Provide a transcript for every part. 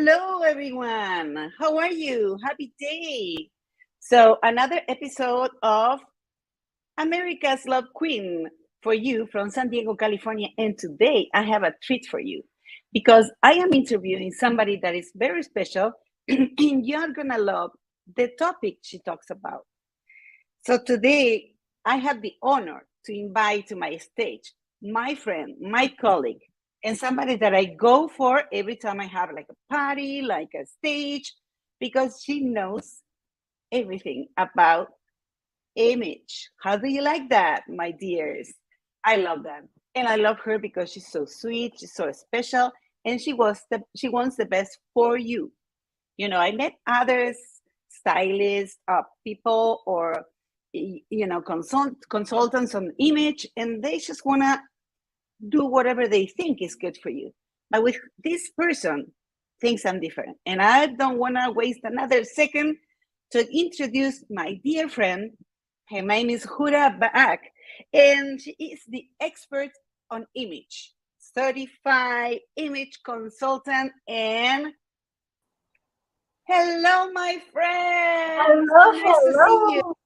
Hello, everyone. How are you? Happy day. So, another episode of America's Love Queen for you from San Diego, California. And today I have a treat for you because I am interviewing somebody that is very special and you're going to love the topic she talks about. So, today I have the honor to invite to my stage my friend, my colleague, and somebody that I go for every time I have like a party, like a stage, because she knows everything about image. How do you like that, my dears? I love that. And I love her because she's so sweet, she's so special, and she wants the best for you. You know, I met others, stylists, people, or consultants on image, and they just wanna do whatever they think is good for you. But with this person, things are different. And I don't want to waste another second to introduce my dear friend. Her name is Huda Baak, and she is the expert on image, certified image consultant. And hello, my friend. Hello, So nice to see you.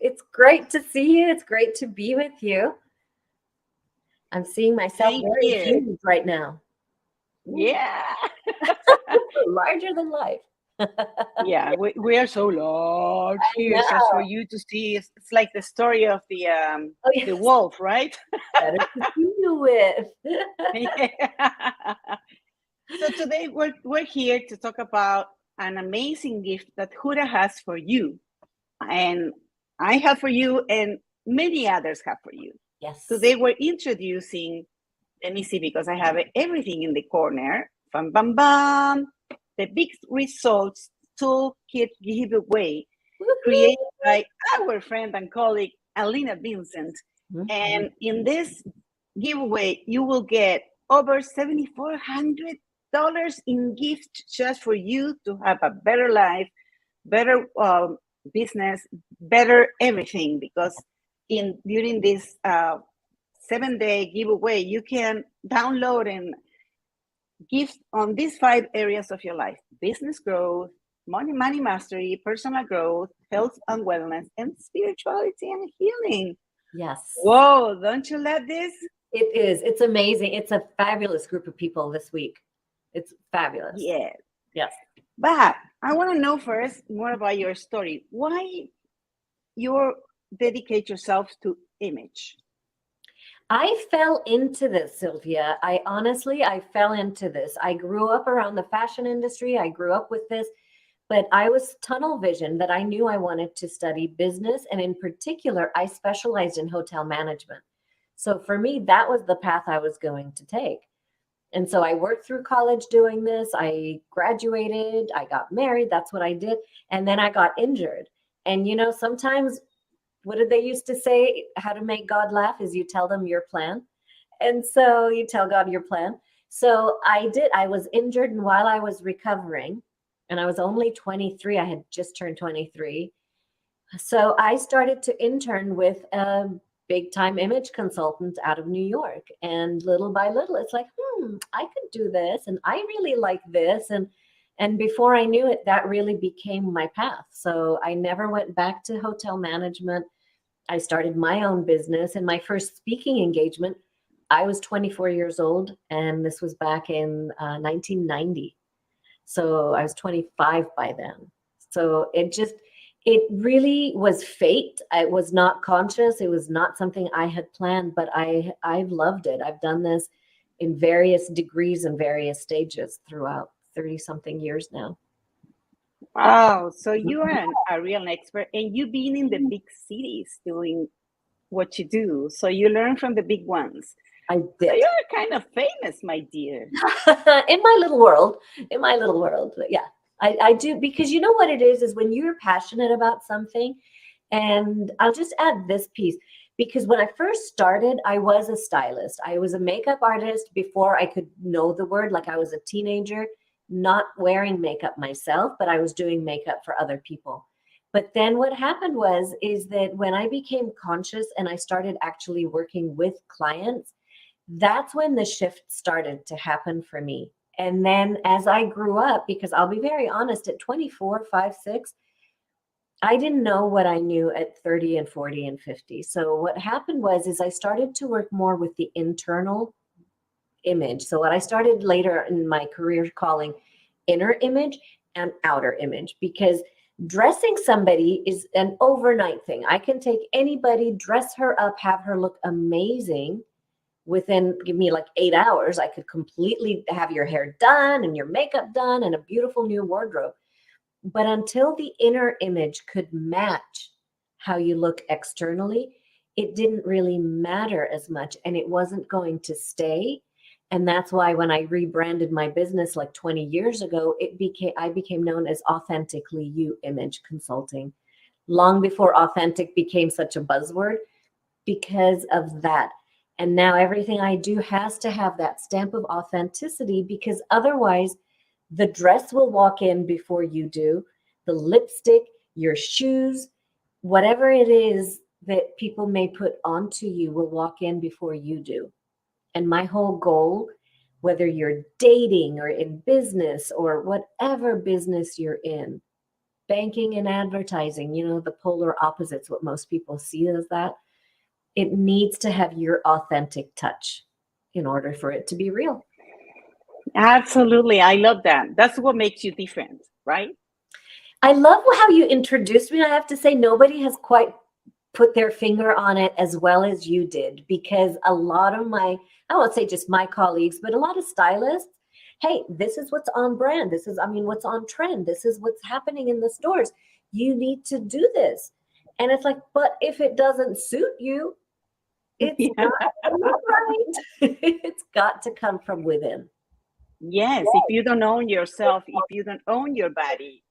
It's great to see you. It's great to be with you. I'm seeing myself very huge right now. Yeah. Larger than life. Yeah, we are so large here, just for you to see. It's like the story of the wolf, right? Better to see you with. So today we're here to talk about an amazing gift that Huda has for you, and I have for you, and many others have for you. Yes. Today we're introducing. Let me see, because I have everything in the corner. Bam, bam, bam. The Big Results Toolkit Giveaway, created by our friend and colleague, Alina Vincent. Mm-hmm. And in this giveaway, you will get over $7,400 in gifts just for you to have a better life, better business, better everything. Because during this 7-day giveaway, you can download and gift on these 5 areas of your life: business growth, money mastery, personal growth, health and wellness, and spirituality and healing. Yes. Whoa, don't you love this? It is. It's amazing. It's a fabulous group of people this week. It's fabulous. Yeah. Yes. But I want to know first more about your story. Why you dedicate yourself to image? I fell into this, Sylvia. I fell into this. I grew up around the fashion industry. I grew up with this, but I was tunnel vision that I knew I wanted to study business. And in particular, I specialized in hotel management. So for me, that was the path I was going to take. And so I worked through college doing this. I graduated, I got married. That's what I did. And then I got injured. And, sometimes what did they used to say? How to make God laugh is you tell them your plan. And so you tell God your plan. So I did. I was injured, and while I was recovering, and I was only 23, I had just turned 23. So I started to intern with a big time image consultant out of New York. And little by little, it's like, I could do this. And I really like this. And before I knew it, that really became my path. So I never went back to hotel management. I started my own business, and my first speaking engagement, I was 24 years old, and this was back in 1990. So I was 25 by then. So it really was fate. I was not conscious. It was not something I had planned, but I've loved it. I've done this in various degrees and various stages throughout 30-something years now. Wow. So you are a real expert, and you've been in the big cities doing what you do. So you learn from the big ones. I did. So you're kind of famous, my dear. In my little world. But yeah, I do, because you know what it is when you're passionate about something. And I'll just add this piece, because when I first started, I was a stylist. I was a makeup artist before I could know the word. Like, I was a teenager, not wearing makeup myself, but I was doing makeup for other people. But then what happened is that when I became conscious and I started actually working with clients, that's when the shift started to happen for me. And then as I grew up, because I'll be very honest, at 24, 5, 6, I didn't know what I knew at 30 and 40 and 50. So what happened is I started to work more with the internal image. So what I started later in my career calling inner image and outer image, because dressing somebody is an overnight thing. I can take anybody, dress her up, have her look amazing. Within, give me like 8 hours, I could completely have your hair done and your makeup done and a beautiful new wardrobe. But until the inner image could match how you look externally, it didn't really matter as much, and it wasn't going to stay. And that's why when I rebranded my business like 20 years ago, I became known as Authentically You Image Consulting, long before authentic became such a buzzword, because of that. And now everything I do has to have that stamp of authenticity, because otherwise the dress will walk in before you do, the lipstick, your shoes, whatever it is that people may put onto you will walk in before you do. And my whole goal, whether you're dating or in business or whatever business you're in, banking and advertising, the polar opposites, what most people see as that, it needs to have your authentic touch in order for it to be real. Absolutely. I love that. That's what makes you different, right? I love how you introduced me. I have to say, nobody has quite put their finger on it as well as you did, because a lot of I won't say just my colleagues, but a lot of stylists, hey, this is what's on brand. This is, what's on trend. This is what's happening in the stores. You need to do this. And it's like, but if it doesn't suit you, it's not right. It's got to come from within. Yes, if you don't own yourself, if you don't own your body,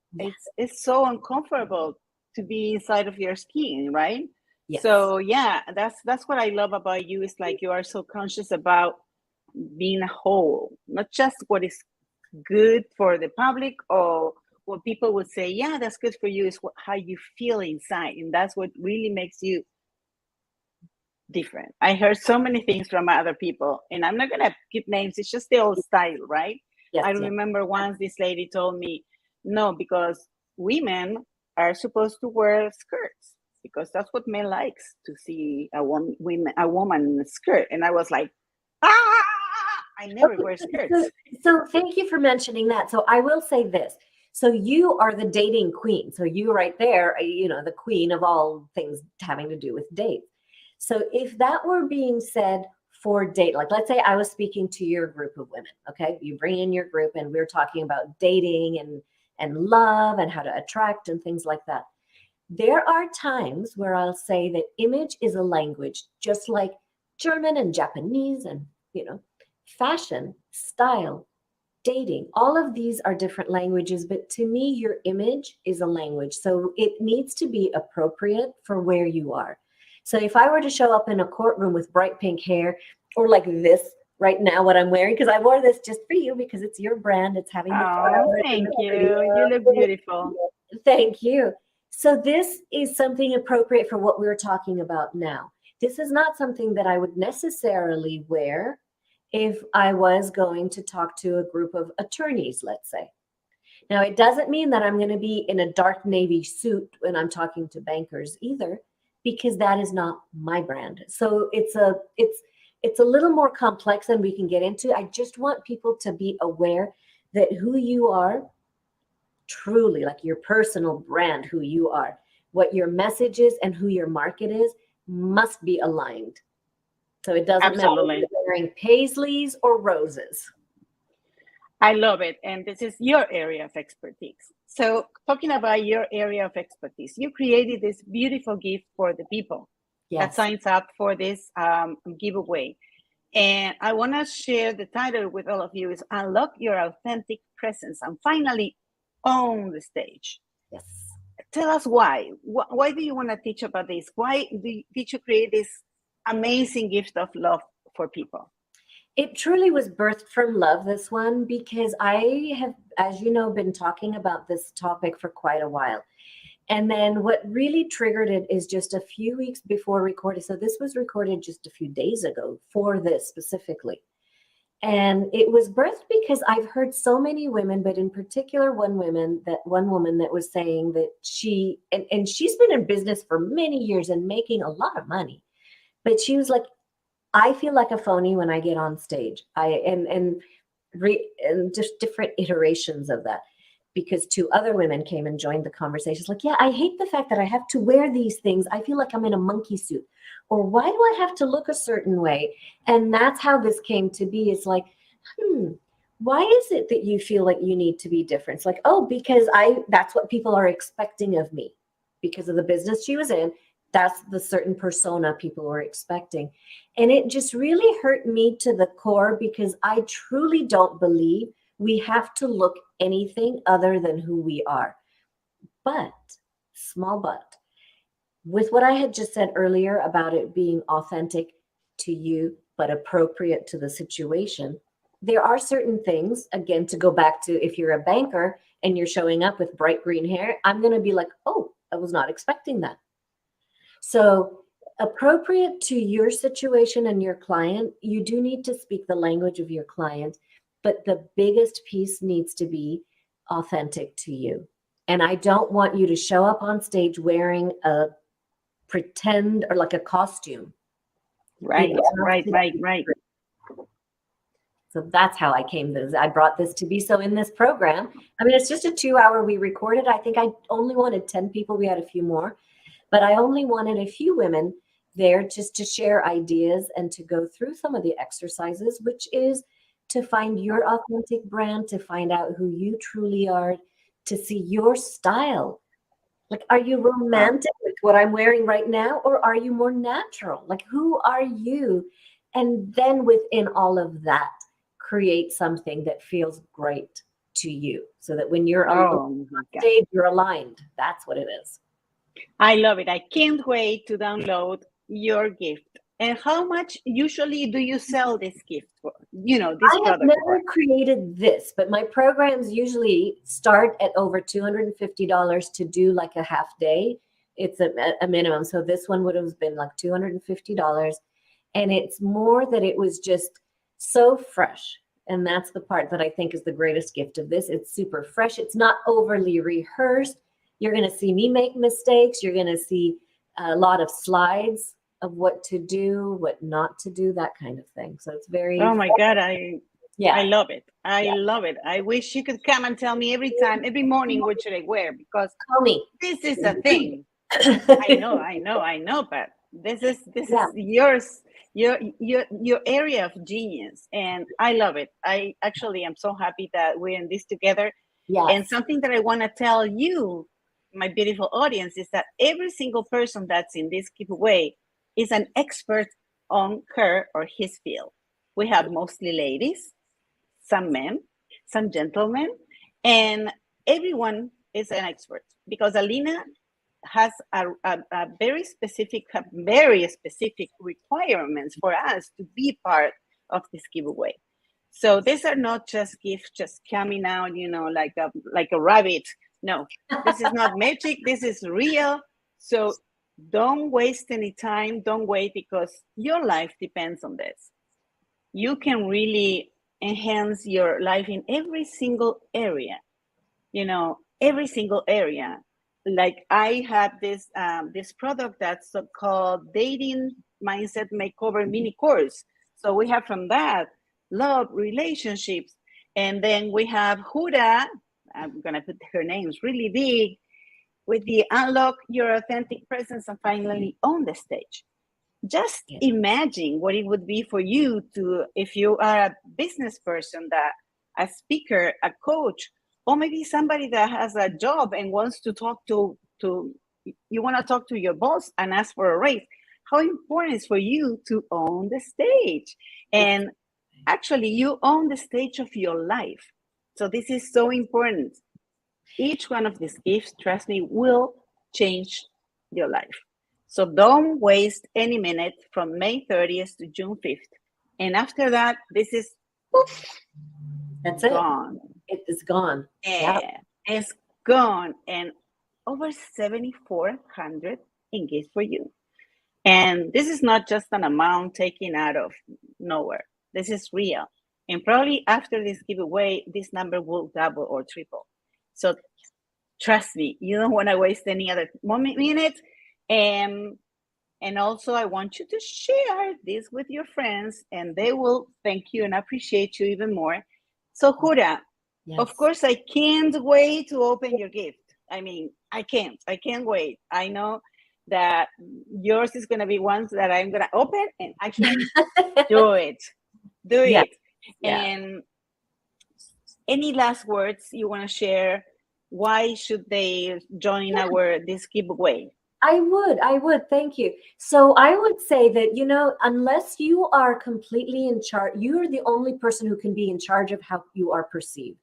it's so uncomfortable to be inside of your skin, right? Yes. So yeah, that's what I love about you. Is like you are so conscious about being a whole, not just what is good for the public or what people would say, yeah, that's good for you, is how you feel inside. And that's what really makes you different. I heard so many things from other people, and I'm not going to give names. It's just the old style, right? Yes, I remember once this lady told me, no, because women are supposed to wear skirts because that's what men likes, to see a woman in a skirt. And I was like, I never wear skirts. So thank you for mentioning that. So I will say this. So you are the dating queen. So you right there, the queen of all things having to do with dates. So if that were being said for date, like let's say I was speaking to your group of women, okay? You bring in your group and we're talking about dating and love and how to attract and things like that. There are times where I'll say that image is a language, just like German and Japanese and, fashion, style, dating. All of these are different languages, but to me, your image is a language. So it needs to be appropriate for where you are. So if I were to show up in a courtroom with bright pink hair, or like this right now, what I'm wearing, because I wore this just for you because it's your brand, it's having the flower. Thank you. You look beautiful. Thank you. So this is something appropriate for what we're talking about now. This is not something that I would necessarily wear if I was going to talk to a group of attorneys, let's say. Now, it doesn't mean that I'm going to be in a dark navy suit when I'm talking to bankers either, because that is not my brand. So it's a little more complex than we can get into. I just want people to be aware that who you are, truly, like your personal brand, who you are, what your message is and who your market is, must be aligned. So it doesn't matter if you're wearing paisleys or roses. I love it. And this is your area of expertise. So talking about your area of expertise, you created this beautiful gift for the people that signs up for this giveaway. And I want to share the title with all of you is Unlock Your Authentic Presence and Finally Own the Stage. Yes. Tell us why. Why do you want to teach about this? Why did you create this amazing gift of love for people? It truly was birthed from love, this one, because I have, as you know, been talking about this topic for quite a while. And then what really triggered it is just a few weeks before recording. So this was recorded just a few days ago for this specifically. And it was birthed because I've heard so many women, but in particular one woman that was saying that and she's been in business for many years and making a lot of money. But she was like, I feel like a phony when I get on stage. And just different iterations of that. Because two other women came and joined the conversations like, yeah, I hate the fact that I have to wear these things. I feel like I'm in a monkey suit. Or why do I have to look a certain way? And that's how this came to be. It's like, why is it that you feel like you need to be different? It's like, oh, because that's what people are expecting of me. Because of the business she was in, that's the certain persona people were expecting. And it just really hurt me to the core because I truly don't believe we have to look anything other than who we are. But, small but, with what I had just said earlier about it being authentic to you, but appropriate to the situation, there are certain things, again, to go back to if you're a banker and you're showing up with bright green hair, I'm going to be like, oh, I was not expecting that. So appropriate to your situation and your client, you do need to speak the language of your client, but the biggest piece needs to be authentic to you. And I don't want you to show up on stage wearing a pretend or like a costume. Right. So that's how I came to this. I brought this to be. So in this program, I mean, it's just a 2-hour we recorded. I think I only wanted 10 people. We had a few more, but I only wanted a few women there just to share ideas and to go through some of the exercises, which is to find your authentic brand, to find out who you truly are, to see your style. Like, are you romantic with what I'm wearing right now, or are you more natural? Like, who are you? And then within all of that, create something that feels great to you so that when you're on stage, you're aligned. That's what it is. I love it. I can't wait to download your gift. And how much usually do you sell this gift for? This I have never created this, but my programs usually start at over $250 to do like a half day. It's a minimum. So this one would have been like $250. And it's more that it was just so fresh. And that's the part that I think is the greatest gift of this. It's super fresh. It's not overly rehearsed. You're going to see me make mistakes. You're going to see a lot of slides of what to do, what not to do, that kind of thing. So it's very. Oh my God, I love it. I love it. I wish you could come and tell me every morning what should I wear, because call me. This is a thing. I know, but this is yours, your area of genius, and I love it. I actually am so happy that we're in this together. Yes. And something that I want to tell you, my beautiful audience, is that every single person that's in this giveaway is an expert on her or his field. We have mostly ladies, some men, some gentlemen, and everyone is an expert, because Alina has a very specific requirements for us to be part of this giveaway. So these are not just gifts just coming out, like a rabbit. No, this is not magic. This is real. So don't waste any time. Don't wait, because your life depends on this. You can really enhance your life in every single area. Every single area. Like I have this product that's called Dating Mindset Makeover MiniCourse. So we have from that love, relationships, and then we have Huda. I'm gonna put her names really big, with the unlock your authentic presence and finally on the stage. Just imagine what it would be for you to, if you are a business person, a speaker, a coach, or maybe somebody that has a job and wants to talk to you want to talk to your boss and ask for a raise. How important is for you to own the stage? And actually, you own the stage of your life. So this is so important. Each one of these gifts, trust me, will change your life. So don't waste any minute from May 30th to June 5th. And after that, this is That's gone. It is gone. Yeah, it's gone. And over 7,400 in gifts for you. And this is not just an amount taken out of nowhere. This is real. And probably after this giveaway, this number will double or triple. So trust me, you don't want to waste any other minute. And also, I want you to share this with your friends, and they will thank you and appreciate you even more. So, Huda, Yes. of course, I can't wait to open your gift. I mean, I can't wait. I know that yours is going to be ones that I'm going to open and actually do it. Yeah. Yeah. And any last words you want to share? Why should they join this giveaway? I would. Thank you. So I would say that, unless you are completely in charge, you're the only person who can be in charge of how you are perceived.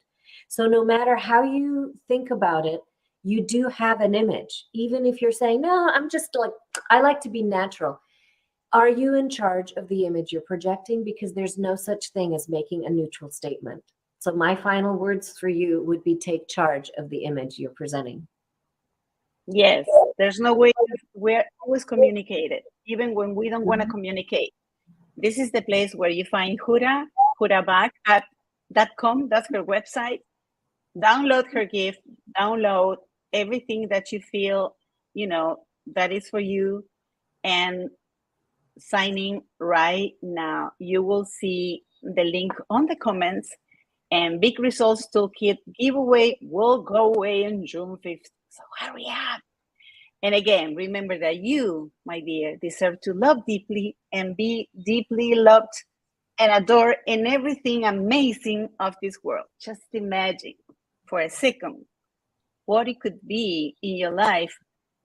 So no matter how you think about it, you do have an image. Even if you're saying, no, I like to be natural. Are you in charge of the image you're projecting? Because there's no such thing as making a neutral statement. So my final words for you would be take charge of the image you're presenting. Yes, there's no way. We're always communicated, even when we don't want to communicate. This is the place where you find Huda Baak.com. That's her website. Download her gift, download everything that you feel, that is for you, and signing right now. You will see the link on the comments, and Big Results Toolkit Giveaway will go away on June 5th. So hurry up. And again, remember that you, my dear, deserve to love deeply and be deeply loved and adored in everything amazing of this world. Just imagine for a second what it could be in your life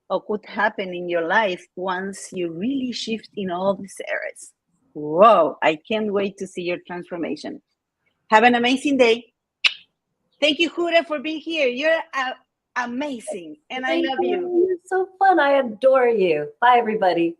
or could happen in your life once you really shift in all these areas. Whoa, I can't wait to see your transformation. Have an amazing day. Thank you, Huda, for being here. You're amazing, and I love you. It's so fun. I adore you. Bye, everybody.